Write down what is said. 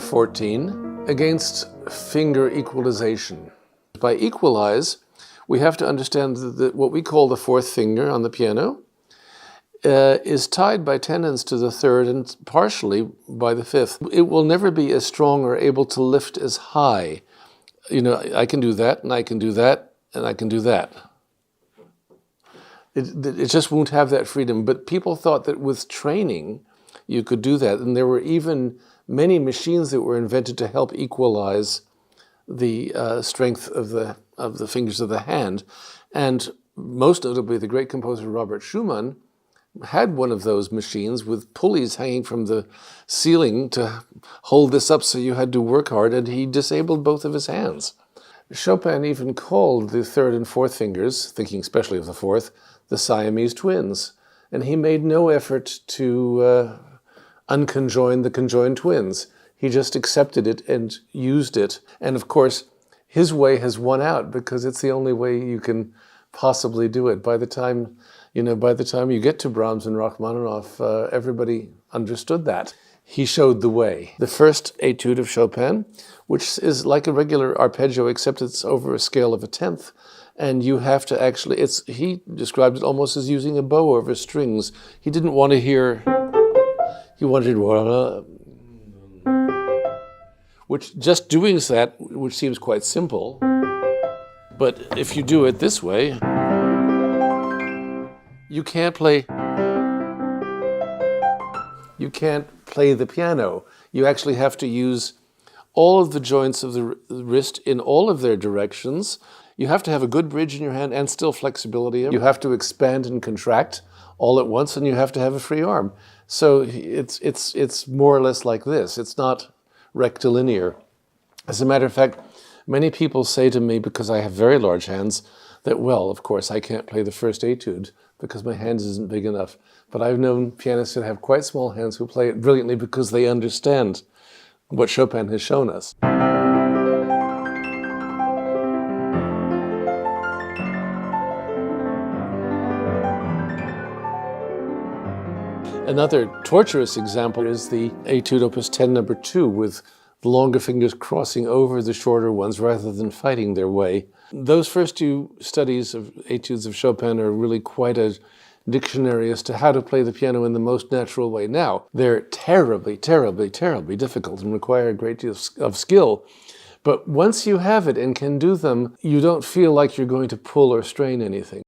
14, against finger equalization. By equalize, we have to understand that what we call the fourth finger on the piano is tied by tendons to the third and partially by the fifth. It will never be as strong or able to lift as high. You know, I can do that, and I can do that, and I can do that. It just won't have that freedom. But people thought that with training, you could do that. And there were even many machines that were invented to help equalize the strength of the fingers of the hand. And most notably, the great composer Robert Schumann had one of those machines with pulleys hanging from the ceiling to hold this up, so you had to work hard, and he disabled both of his hands. Chopin even called the third and fourth fingers, thinking especially of the fourth, the Siamese twins. And he made no effort to unconjoin the conjoined twins. He just accepted it and used it. And of course, his way has won out because it's the only way you can possibly do it. By the time you get to Brahms and Rachmaninoff, everybody understood that. He showed the way. The first etude of Chopin, which is like a regular arpeggio, except it's over a scale of a tenth. And you have to actually, he described it almost as using a bow over strings. He didn't want to hear, he wanted, which just doing that, which seems quite simple, but if you do it this way, you can't play the piano. You actually have to use all of the joints of the wrist in all of their directions. You have to have a good bridge in your hand and still flexibility. You have to expand and contract all at once, and you have to have a free arm. So it's more or less like this. It's not rectilinear. As a matter of fact, many people say to me, because I have very large hands, that, well, of course, I can't play the first etude because my hands isn't big enough. But I've known pianists that have quite small hands who play it brilliantly because they understand what Chopin has shown us. Another torturous example is the Etude Opus 10 No. 2, with the longer fingers crossing over the shorter ones rather than fighting their way. Those first two studies of etudes of Chopin are really quite a dictionary as to how to play the piano in the most natural way. Now, they're terribly, terribly, terribly difficult and require a great deal of skill. But once you have it and can do them, you don't feel like you're going to pull or strain anything.